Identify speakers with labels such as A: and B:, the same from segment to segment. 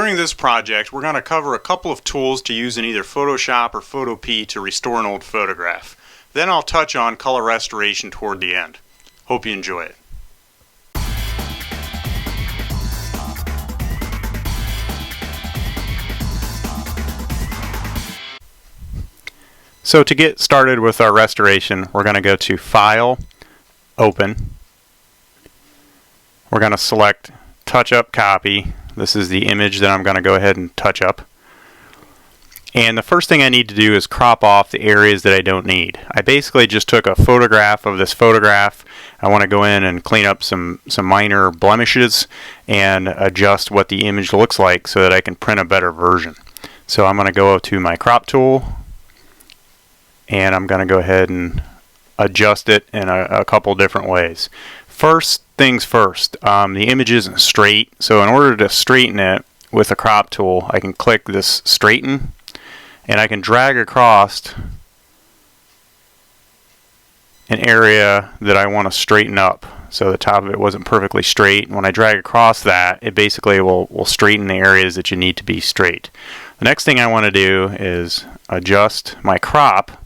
A: During this project, we're going to cover a couple of tools to use in either Photoshop or Photopea to restore an old photograph. Then I'll touch on color restoration toward the end. Hope you enjoy it. So to get started with our restoration, we're going to go to File, Open. We're going to select Touch Up Copy. This is the image that I'm going to go ahead and touch up. And the first thing I need to do is crop off the areas that I don't need. I basically just took a photograph of this photograph. I want to go in and clean up some minor blemishes and adjust what the image looks like so that I can print a better version. So I'm going to go to my crop tool, and I'm going to go ahead and adjust it in a couple different ways. First things first, the image isn't straight, so in order to straighten it with a crop tool, I can click this straighten, and I can drag across an area that I want to straighten up. So the top of it wasn't perfectly straight. When I drag across that, it basically will straighten the areas that you need to be straight. The next thing I want to do is adjust my crop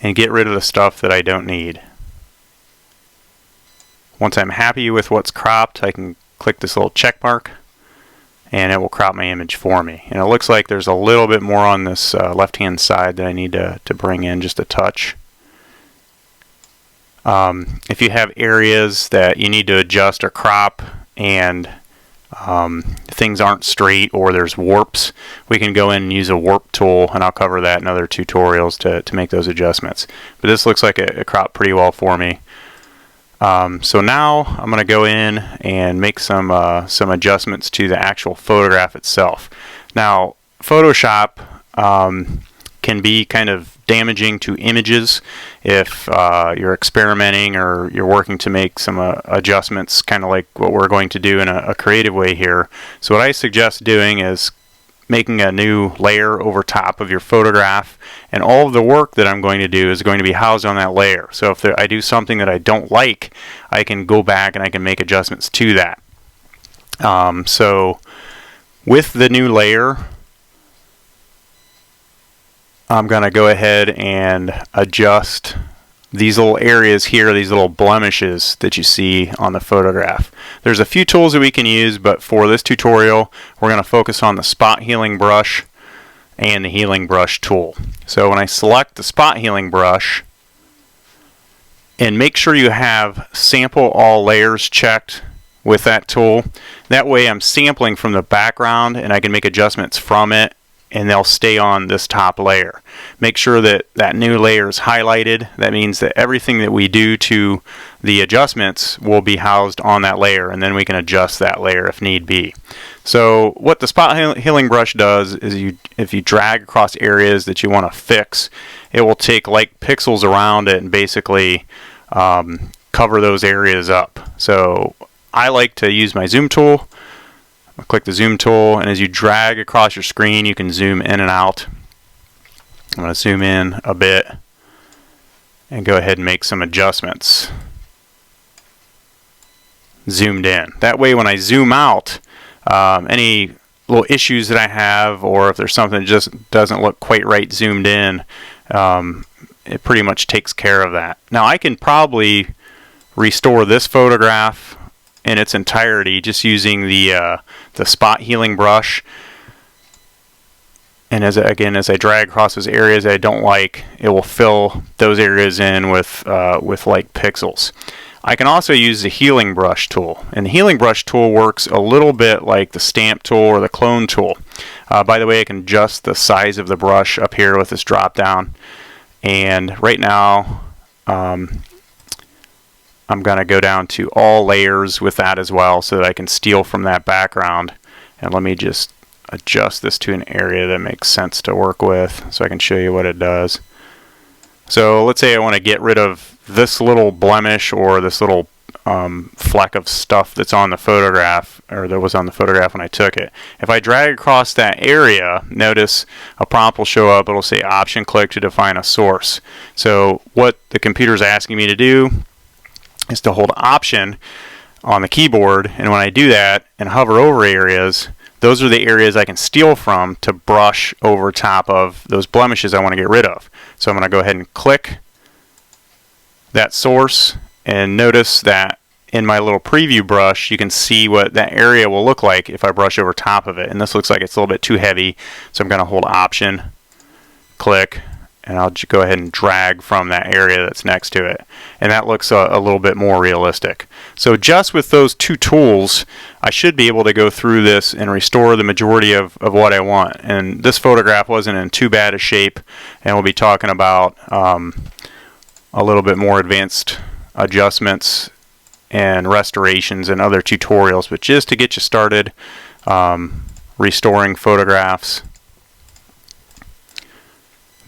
A: and get rid of the stuff that I don't need. Once I'm happy with what's cropped, I can click this little check mark and it will crop my image for me. And it looks like there's a little bit more on this left hand side that I need to bring in just a touch. If you have areas that you need to adjust or crop and things aren't straight or there's warps, we can go in and use a warp tool, and I'll cover that in other tutorials to make those adjustments. But this looks like it cropped pretty well for me. So now I'm going to go in and make some adjustments to the actual photograph itself. Now Photoshop can be kind of damaging to images if you're experimenting or you're working to make some adjustments, kind of like what we're going to do in a creative way here. So what I suggest doing is making a new layer over top of your photograph, and all of the work that I'm going to do is going to be housed on that layer. So if I do something that I don't like, I can go back and I can make adjustments to that. So with the new layer, I'm going to go ahead and adjust these little areas here, these little blemishes that you see on the photograph. There's a few tools that we can use, but for this tutorial, we're going to focus on the spot healing brush and the healing brush tool. So when I select the spot healing brush, and make sure you have sample all layers checked with that tool. That way I'm sampling from the background and I can make adjustments from it, and they'll stay on this top layer. Make sure that that new layer is highlighted. That means that everything that we do to the adjustments will be housed on that layer, and then we can adjust that layer if need be. So what the spot healing brush does is if you drag across areas that you want to fix, it will take like pixels around it and basically cover those areas up. So I like to use my zoom tool. I'll click the zoom tool, and as you drag across your screen, you can zoom in and out. I'm going to zoom in a bit and go ahead and make some adjustments. Zoomed in. That way when I zoom out, any little issues that I have, or if there's something that just doesn't look quite right zoomed in, it pretty much takes care of that. Now I can probably restore this photograph in its entirety just using the spot healing brush, and as I drag across those areas I don't like, it will fill those areas in with like pixels. I can also use the healing brush tool, and the healing brush tool works a little bit like the stamp tool or the clone tool. By the way, I can adjust the size of the brush up here with this drop down, and right now I'm going to go down to all layers with that as well so that I can steal from that background. And let me just adjust this to an area that makes sense to work with so I can show you what it does. So let's say I want to get rid of this little blemish or this little fleck of stuff that's on the photograph, or that was on the photograph when I took it. If I drag across that area, notice a prompt will show up. It'll say option click to define a source. So what the computer is asking me to do is to hold option on the keyboard, and when I do that and hover over areas, those are the areas I can steal from to brush over top of those blemishes I want to get rid of. So I'm going to go ahead and click that source, and notice that in my little preview brush you can see what that area will look like if I brush over top of it. And this looks like it's a little bit too heavy, so I'm going to hold Option, click, and I'll just go ahead and drag from that area that's next to it, and that looks a little bit more realistic. So just with those two tools, I should be able to go through this and restore the majority of what I want. And this photograph wasn't in too bad a shape, and we'll be talking about a little bit more advanced adjustments and restorations and other tutorials, but just to get you started restoring photographs,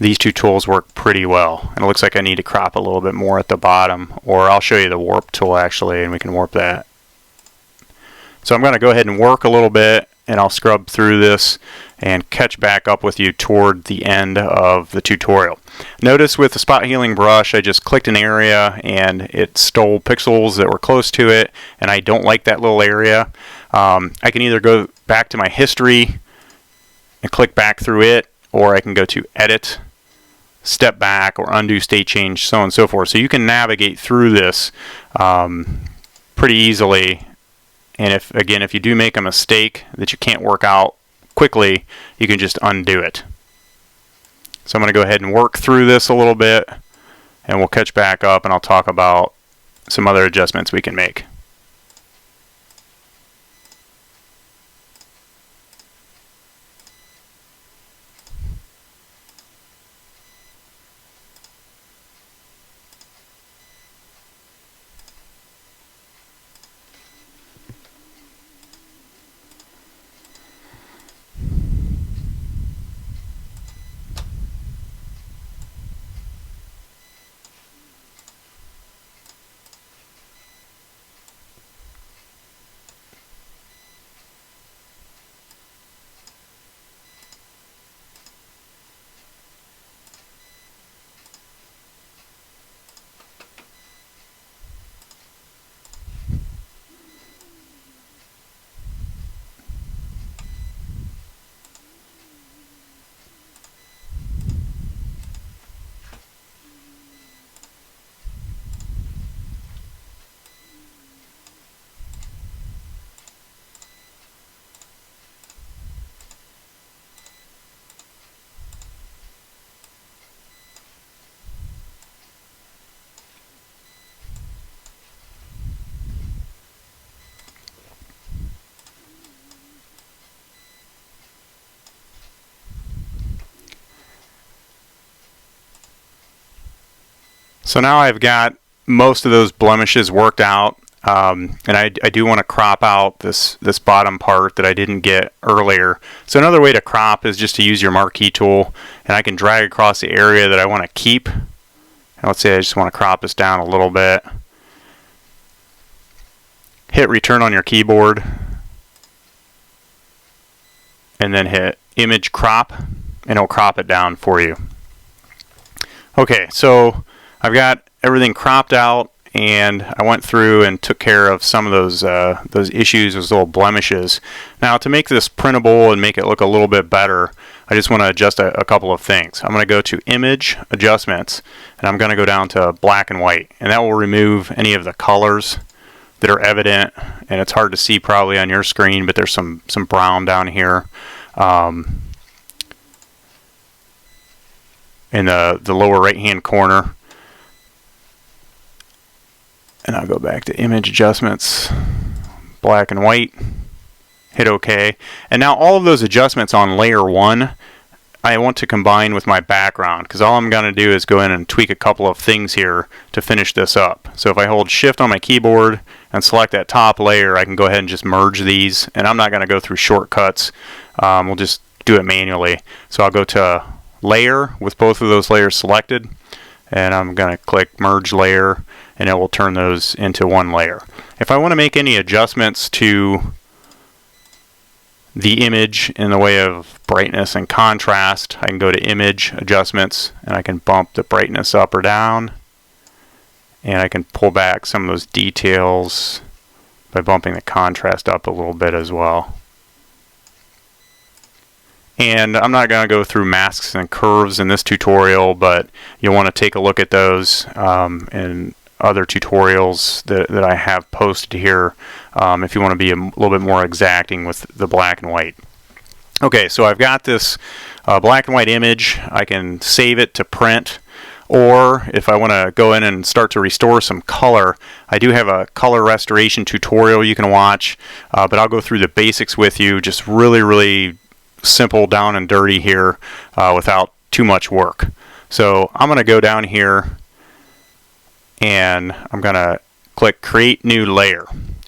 A: these two tools work pretty well. And it looks like I need to crop a little bit more at the bottom, or I'll show you the warp tool actually, and we can warp that. So I'm going to go ahead and work a little bit, and I'll scrub through this and catch back up with you toward the end of the tutorial. Notice with the spot healing brush, I just clicked an area and it stole pixels that were close to it, and I don't like that little area. I can either go back to my history and click back through it, or I can go to Edit, Step Back, or Undo State Change, so on and so forth. So you can navigate through this pretty easily. And if you do make a mistake that you can't work out quickly, you can just undo it. So I'm going to go ahead and work through this a little bit, and we'll catch back up, and I'll talk about some other adjustments we can make. So now I've got most of those blemishes worked out, and I do want to crop out this bottom part that I didn't get earlier. So another way to crop is just to use your marquee tool, and I can drag across the area that I want to keep. And let's say I just want to crop this down a little bit. Hit Return on your keyboard, and then hit Image Crop, and it'll crop it down for you. Okay, so I've got everything cropped out, and I went through and took care of some of those issues, those little blemishes. Now, to make this printable and make it look a little bit better, I just want to adjust a couple of things. I'm going to go to Image Adjustments, and I'm going to go down to Black and White, and that will remove any of the colors that are evident, and it's hard to see probably on your screen, but there's some brown down here in the lower right hand corner. And I'll go back to Image Adjustments, Black and White, hit OK. And now all of those adjustments on layer 1 I want to combine with my background, because all I'm going to do is go in and tweak a couple of things here to finish this up. So if I hold Shift on my keyboard and select that top layer, I can go ahead and just merge these, and I'm not going to go through shortcuts. We'll just do it manually. So I'll go to Layer with both of those layers selected, and I'm going to click Merge Layer, and it will turn those into one layer. If I want to make any adjustments to the image in the way of brightness and contrast, I can go to Image Adjustments, and I can bump the brightness up or down, and I can pull back some of those details by bumping the contrast up a little bit as well. And I'm not going to go through masks and curves in this tutorial, but you'll want to take a look at those in other tutorials that I have posted here if you want to be a little bit more exacting with the black and white. Okay, so I've got this black and white image. I can save it to print, or if I want to go in and start to restore some color, I do have a color restoration tutorial you can watch, but I'll go through the basics with you, just really simple, down and dirty here without too much work. So I'm going to go down here and I'm going to click Create New Layer.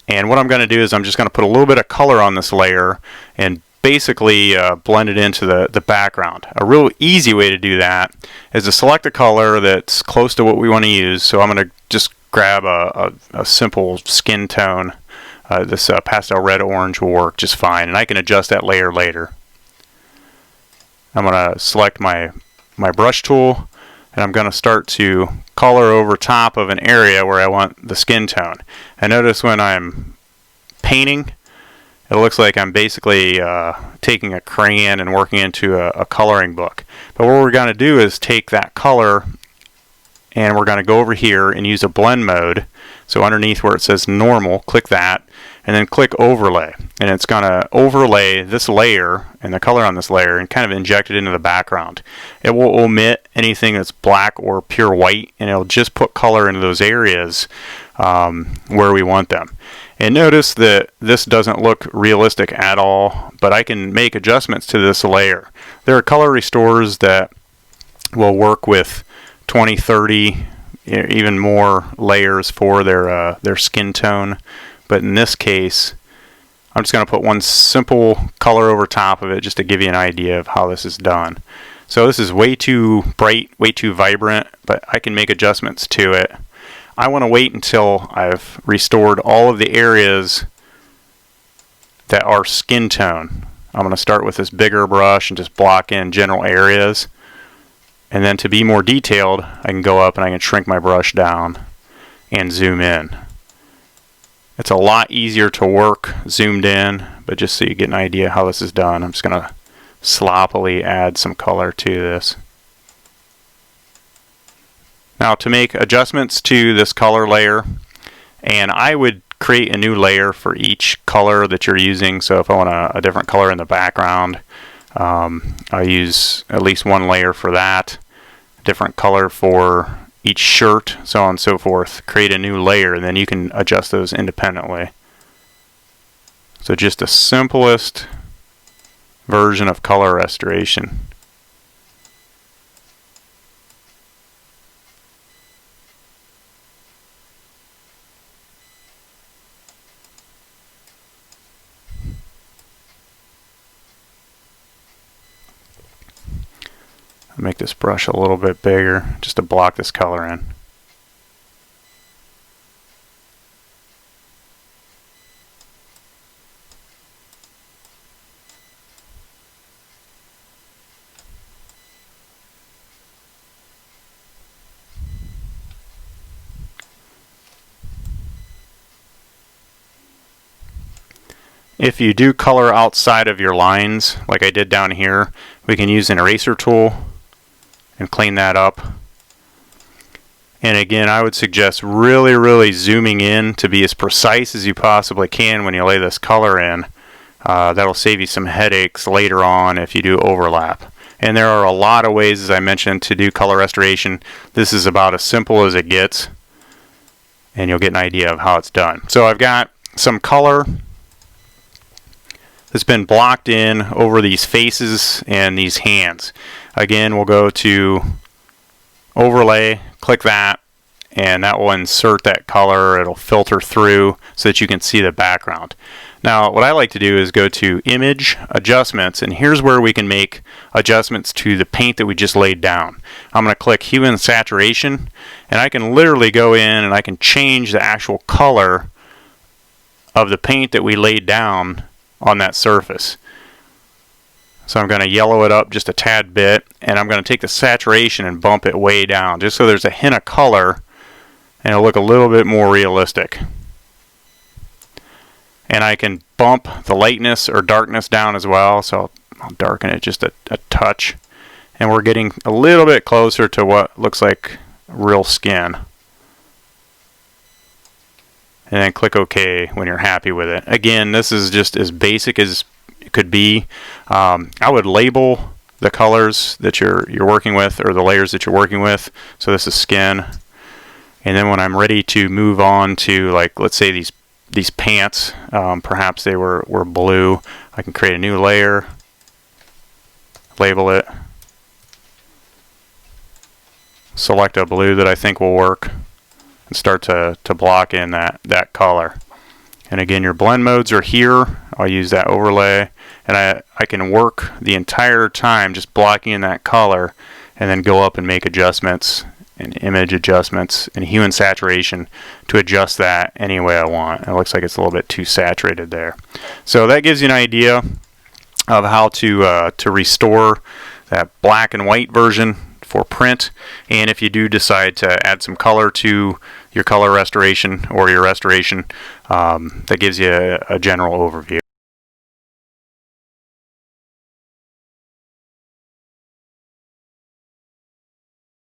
A: And what I'm going to do is I'm just going to put a little bit of color on this layer and basically blend it into the background. A real easy way to do that is to select a color that's close to what we want to use. So I'm going to just grab a simple skin tone. This pastel red orange will work just fine, and I can adjust that layer later. I'm going to select my brush tool, and I'm going to start to color over top of an area where I want the skin tone. And notice when I'm painting, it looks like I'm basically taking a crayon and working into a coloring book. But what we're going to do is take that color and we're going to go over here and use a blend mode. So underneath where it says normal, click that, and then click overlay. And it's going to overlay this layer and the color on this layer and kind of inject it into the background. It will omit anything that's black or pure white, and it'll just put color into those areas where we want them. And notice that this doesn't look realistic at all, but I can make adjustments to this layer. There are color restorers that will work with 20, 30, even more layers for their skin tone. But in this case, I'm just going to put one simple color over top of it just to give you an idea of how this is done. So this is way too bright, way too vibrant, but I can make adjustments to it. I want to wait until I've restored all of the areas that are skin tone. I'm going to start with this bigger brush and just block in general areas. And then to be more detailed, I can go up and I can shrink my brush down and zoom in. It's a lot easier to work zoomed in, but just so you get an idea how this is done, I'm just going to sloppily add some color to this. Now to make adjustments to this color layer, and I would create a new layer for each color that you're using. So if I want a different color in the background, I'll use at least one layer for that. A different color for each shirt, so on and so forth. Create a new layer, and then you can adjust those independently. So just the simplest version of color restoration. I'll make this brush a little bit bigger just to block this color in. If you do color outside of your lines, like I did down here, we can use an eraser tool and clean that up. And again, I would suggest really zooming in to be as precise as you possibly can when you lay this color in. That'll save you some headaches later on if you do overlap. And there are a lot of ways, as I mentioned, to do color restoration. This is about as simple as it gets, and you'll get an idea of how it's done. So I've got some color that's been blocked in over these faces and these hands. Again, we'll go to overlay, click that, and that will insert that color. It'll filter through so that you can see the background. Now what I like to do is go to image adjustments, and here's where we can make adjustments to the paint that we just laid down. I'm going to click hue and saturation, and I can literally go in and I can change the actual color of the paint that we laid down on that surface. So I'm going to yellow it up just a tad bit, and I'm going to take the saturation and bump it way down just so there's a hint of color and it'll look a little bit more realistic. and I can bump the lightness or darkness down as well. So I'll darken it just a touch, and we're getting a little bit closer to what looks like real skin. And then click OK when you're happy with it. Again, this is just as basic as it could be. I would label the colors that you're working with, or the layers that you're working with. So this is skin, and then when I'm ready to move on to, like, let's say these pants, perhaps they were blue, I can create a new layer, label it, select a blue that I think will work, and start to block in that color. And again, your blend modes are here. I'll use that overlay, and I can work the entire time just blocking in that color, and then go up and make adjustments and image adjustments and hue and saturation to adjust that any way I want. It looks like it's a little bit too saturated there. So that gives you an idea of how to restore that black and white version for print. And if you do decide to add some color to your color restoration or your restoration, that gives you a general overview.